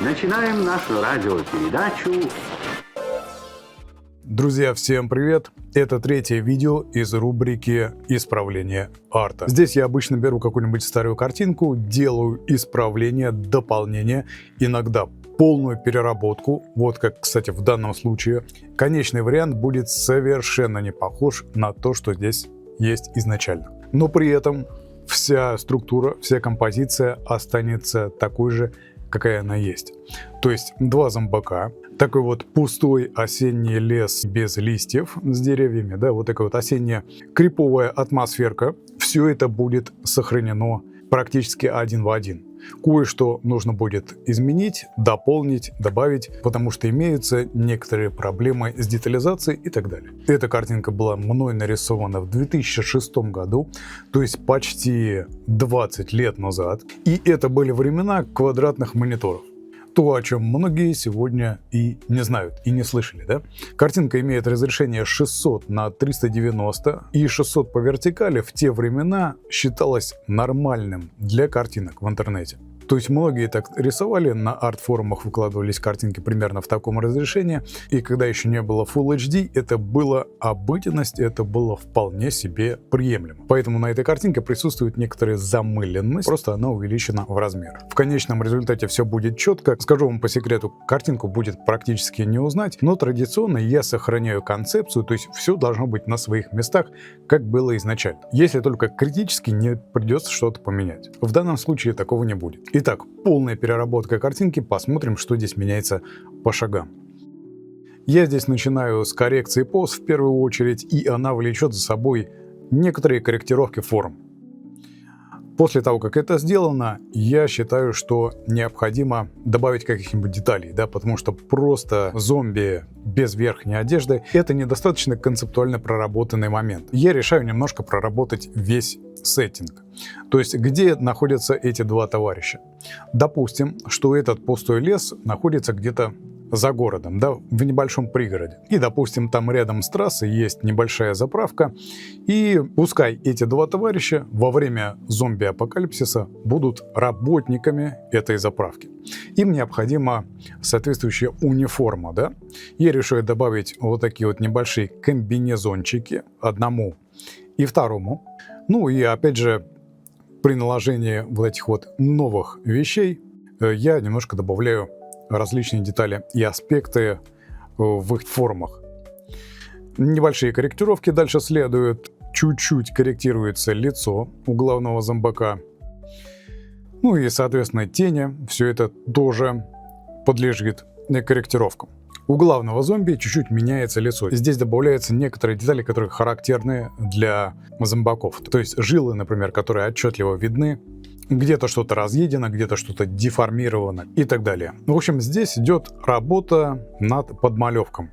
Начинаем нашу радиопередачу. Друзья, всем привет! Это третье видео из рубрики «Исправление арта». Здесь я обычно беру какую-нибудь старую картинку, делаю исправление, дополнение, иногда полную переработку. Вот как, кстати, в данном случае. Конечный вариант будет совершенно не похож на то, что здесь есть изначально. Но при этом вся структура, вся композиция останется такой же, какая она есть. То есть два зомбака, такой вот пустой осенний лес без листьев с деревьями, да, вот такая вот осенняя криповая атмосферка. Все это будет сохранено практически один в один. Кое-что нужно будет изменить, дополнить, добавить, потому что имеются некоторые проблемы с детализацией и так далее. Эта картинка была мной нарисована в 2006 году, то есть почти 20 лет назад. И это были времена квадратных мониторов. То, о чем многие сегодня и не знают, и не слышали, да? Картинка имеет разрешение 600 на 390, и 600 по вертикали в те времена считалось нормальным для картинок в интернете. То есть многие так рисовали, на арт-форумах выкладывались картинки примерно в таком разрешении, и когда еще не было Full HD, это была обыденность, это было вполне себе приемлемо. Поэтому на этой картинке присутствует некоторая замыленность, просто она увеличена в размер. В конечном результате все будет четко. Скажу вам по секрету, картинку будет практически не узнать, но традиционно я сохраняю концепцию, то есть все должно быть на своих местах, как было изначально. Если только критически не придется что-то поменять. В данном случае такого не будет. Итак, полная переработка картинки, посмотрим, что здесь меняется по шагам. Я здесь начинаю с коррекции поз в первую очередь, и она влечет за собой некоторые корректировки форм. После того, как это сделано, я считаю, что необходимо добавить каких-нибудь деталей, да, потому что просто зомби без верхней одежды — это недостаточно концептуально проработанный момент. Я решаю немножко проработать весь сеттинг. То есть, где находятся эти два товарища. Допустим, что этот пустой лес находится где-то за городом, да, в небольшом пригороде. И, допустим, там рядом с трассой есть небольшая заправка, и пускай эти два товарища во время зомби-апокалипсиса будут работниками этой заправки. Им необходима соответствующая униформа, да. Я решаю добавить вот такие вот небольшие комбинезончики одному и второму. Ну и опять же, при наложении вот этих вот новых вещей я немножко добавляю различные детали и аспекты в их формах. Небольшие корректировки дальше следуют. Чуть-чуть корректируется лицо у главного зомбака. Ну и, соответственно, тени. Все это тоже подлежит корректировкам. У главного зомби чуть-чуть меняется лицо. Здесь добавляются некоторые детали, которые характерны для зомбаков. То есть жилы, например, которые отчетливо видны. Где-то что-то разъедено, где-то что-то деформировано и так далее. В общем, здесь идет работа над подмалевком.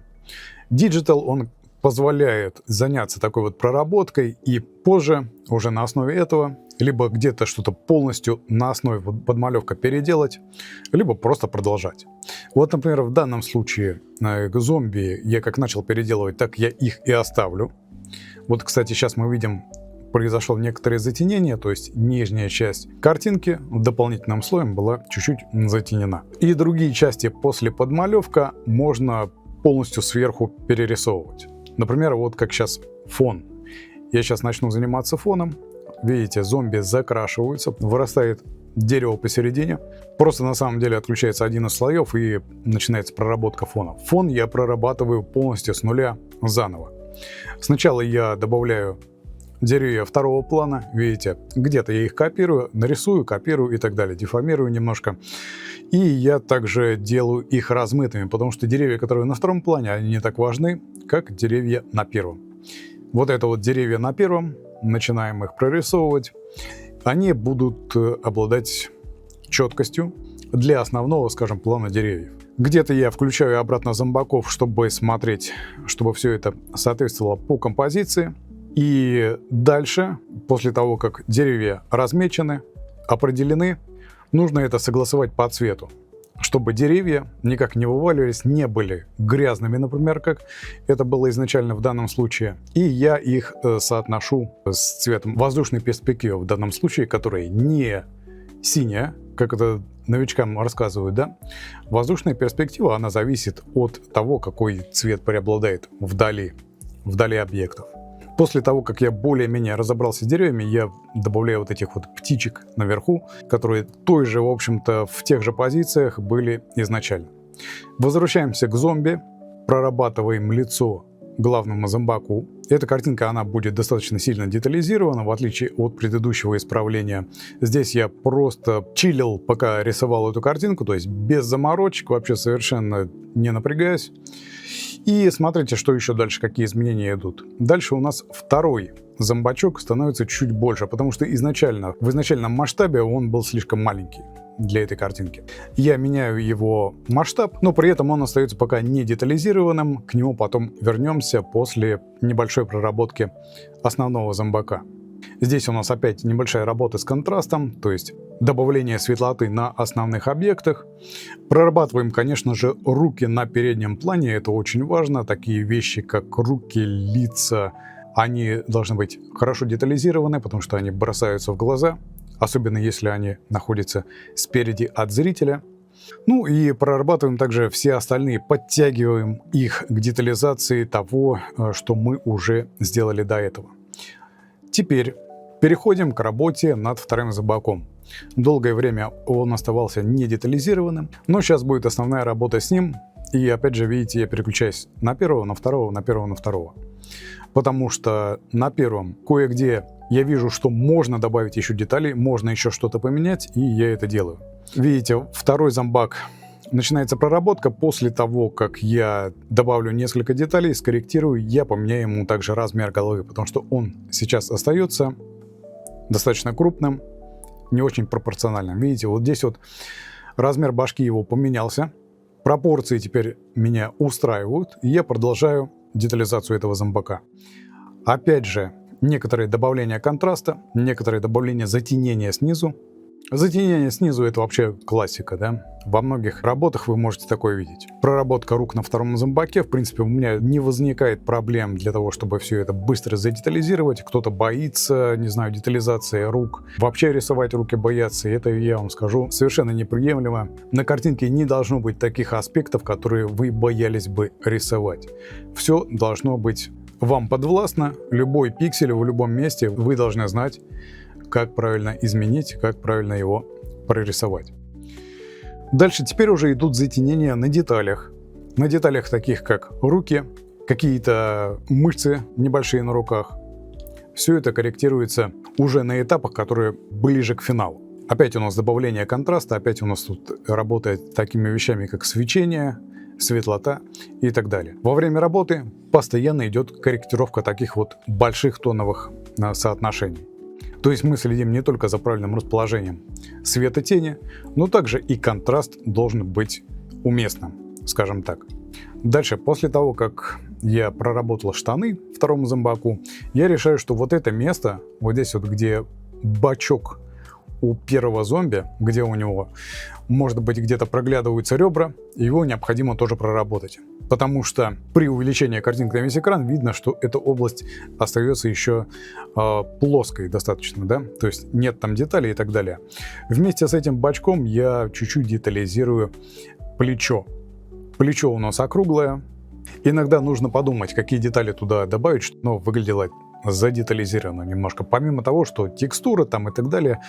Digital, он позволяет заняться такой вот проработкой и позже уже на основе этого либо где-то что-то полностью на основе подмалевка переделать, либо просто продолжать. Вот, например, в данном случае зомби я как начал переделывать, так я их и оставлю. Вот, кстати, сейчас мы видим, произошло некоторое затенение, то есть нижняя часть картинки дополнительным слоем была чуть-чуть затенена. И другие части после подмалевка можно полностью сверху перерисовывать. Например, вот как сейчас фон. Я сейчас начну заниматься фоном. Видите, зомби закрашиваются, вырастает дерево посередине. Просто на самом деле отключается один из слоев и начинается проработка фона. Фон я прорабатываю полностью с нуля заново. Сначала я добавляю деревья второго плана, видите, где-то я их копирую, нарисую, копирую и так далее, деформирую немножко. И я также делаю их размытыми, потому что деревья, которые на втором плане, они не так важны, как деревья на первом. Вот это вот деревья на первом, начинаем их прорисовывать. Они будут обладать четкостью для основного, скажем, плана деревьев. Где-то я включаю обратно зомбаков, чтобы смотреть, чтобы все это соответствовало по композиции. И дальше, после того, как деревья размечены, определены, нужно это согласовать по цвету, чтобы деревья никак не вываливались, не были грязными, например, как это было изначально в данном случае. И я их соотношу с цветом воздушной перспективы в данном случае, которая не синяя, как это новичкам рассказывают, да? Воздушная перспектива, она зависит от того, какой цвет преобладает вдали объектов. После того, как я более-менее разобрался с деревьями, я добавляю вот этих вот птичек наверху, которые той же, в общем-то, в тех же позициях были изначально. Возвращаемся к зомби, прорабатываем лицо главному зомбаку. Эта картинка, она будет достаточно сильно детализирована, в отличие от предыдущего исправления. Здесь я просто чилил, пока рисовал эту картинку, то есть без заморочек, вообще совершенно не напрягаясь. И смотрите, что еще дальше, какие изменения идут. Дальше у нас второй зомбачок становится чуть больше, потому что в изначальном масштабе он был слишком маленький для этой картинки. Я меняю его масштаб, но при этом он остается пока не детализированным. К нему потом вернемся после небольшой проработки основного зомбака. Здесь у нас опять небольшая работа с контрастом, то есть добавление светлоты на основных объектах. Прорабатываем, конечно же, руки на переднем плане, это очень важно. Такие вещи, как руки, лица, они должны быть хорошо детализированы, потому что они бросаются в глаза, особенно если они находятся спереди от зрителя. Ну и прорабатываем также все остальные, подтягиваем их к детализации того, что мы уже сделали до этого. Теперь переходим к работе над вторым зомбаком. Долгое время он оставался не детализированным, но сейчас будет основная работа с ним. И опять же, видите, я переключаюсь на первого, на второго, на первого, на второго. Потому что на первом кое-где я вижу, что можно добавить еще деталей, можно еще что-то поменять, и я это делаю. Видите, второй зомбак. Начинается проработка. После того, как я добавлю несколько деталей, скорректирую, я поменяю ему также размер головы, потому что он сейчас остается достаточно крупным, не очень пропорциональным. Видите, вот здесь вот размер башки его поменялся, пропорции теперь меня устраивают, и я продолжаю детализацию этого зомбака. Опять же, некоторые добавления контраста, некоторые добавления затенения снизу. Затенение снизу — это вообще классика, да? Во многих работах вы можете такое видеть. Проработка рук на втором зомбаке. В принципе, у меня не возникает проблем для того, чтобы все это быстро задетализировать. Кто-то боится, не знаю, детализации рук. Вообще рисовать руки боятся. И это, я вам скажу, совершенно неприемлемо. На картинке не должно быть таких аспектов, которые вы боялись бы рисовать. Все должно быть вам подвластно. Любой пиксель в любом месте вы должны знать, как правильно изменить, как правильно его прорисовать. Дальше теперь уже идут затенения на деталях. На деталях таких, как руки, какие-то мышцы небольшие на руках. Все это корректируется уже на этапах, которые ближе к финалу. Опять у нас добавление контраста, опять у нас тут работает такими вещами, как свечение, светлота и так далее. Во время работы постоянно идет корректировка таких вот больших тоновых соотношений. То есть мы следим не только за правильным расположением света тени, но также и контраст должен быть уместным, скажем так. Дальше, после того, как я проработал штаны второму зомбаку, я решаю, что вот это место, вот здесь вот, где бачок у первого зомби, где у него, может быть, где-то проглядываются ребра, его необходимо тоже проработать. Потому что при увеличении картинки на весь экран видно, что эта область остается еще плоской достаточно, да? То есть нет там деталей и так далее. Вместе с этим бачком я чуть-чуть детализирую плечо. Плечо у нас округлое. Иногда нужно подумать, какие детали туда добавить, чтобы оно выглядело задетализировано немножко. Помимо того, что текстура там и так далее,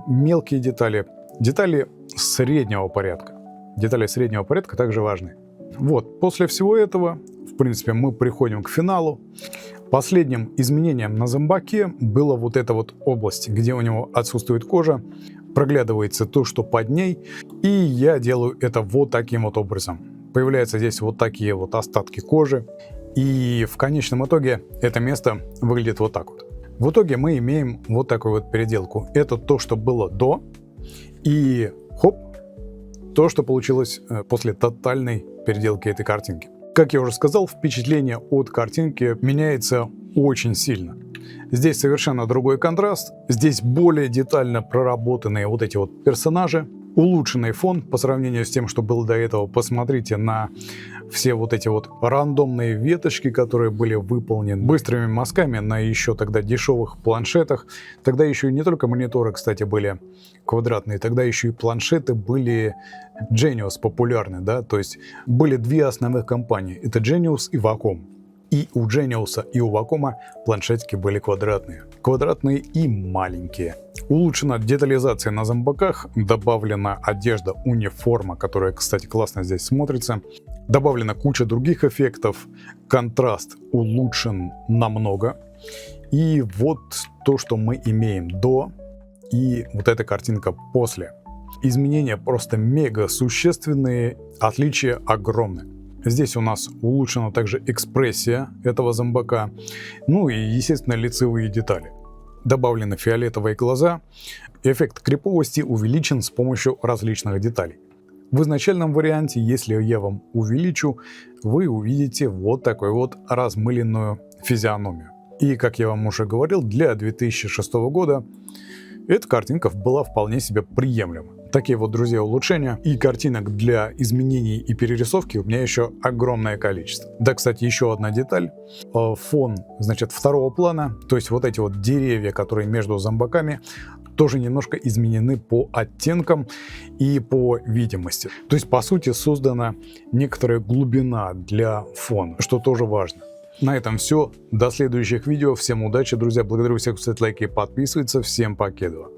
мелкие детали, детали среднего порядка. Детали среднего порядка также важны. Вот, после всего этого, в принципе, мы приходим к финалу. Последним изменением на зомбаке была вот эта вот область, где у него отсутствует кожа, проглядывается то, что под ней, и я делаю это вот таким вот образом. Появляются здесь вот такие вот остатки кожи, и в конечном итоге это место выглядит вот так вот. В итоге мы имеем вот такую вот переделку. Это то, что было до, и хоп, то, что получилось после тотальной переделки этой картинки. Как я уже сказал, впечатление от картинки меняется очень сильно. Здесь совершенно другой контраст, здесь более детально проработанные вот эти вот персонажи, улучшенный фон по сравнению с тем, что был до этого. Посмотрите на все вот эти вот рандомные веточки, которые были выполнены быстрыми мазками на еще тогда дешевых планшетах. Тогда еще и не только мониторы, кстати, были квадратные, тогда еще и планшеты были Genius популярны, да, то есть были две основных компании, это Genius и Wacom. И у Genius и у Wacom планшетики были квадратные и маленькие. Улучшена детализация на зомбаках, добавлена одежда униформа, которая, кстати, классно здесь смотрится. Добавлена куча других эффектов, контраст улучшен намного. И вот то, что мы имеем до, и вот эта картинка после. Изменения просто мега существенные, отличия огромные. Здесь у нас улучшена также экспрессия этого зомбака, ну и, естественно, лицевые детали. Добавлены фиолетовые глаза, эффект криповости увеличен с помощью различных деталей. В изначальном варианте, если я вам увеличу, вы увидите вот такой вот размыленную физиономию. И, как я вам уже говорил, для 2006 года эта картинка была вполне себе приемлема. Такие вот, друзья, улучшения. И картинок для изменений и перерисовки у меня еще огромное количество. Да, кстати, еще одна деталь. Фон, значит, второго плана, то есть вот эти вот деревья, которые между зомбаками, тоже немножко изменены по оттенкам и по видимости. То есть, по сути, создана некоторая глубина для фона, что тоже важно. На этом все. До следующих видео. Всем удачи, друзья. Благодарю всех, кто ставит лайки и подписывается. Всем покедова.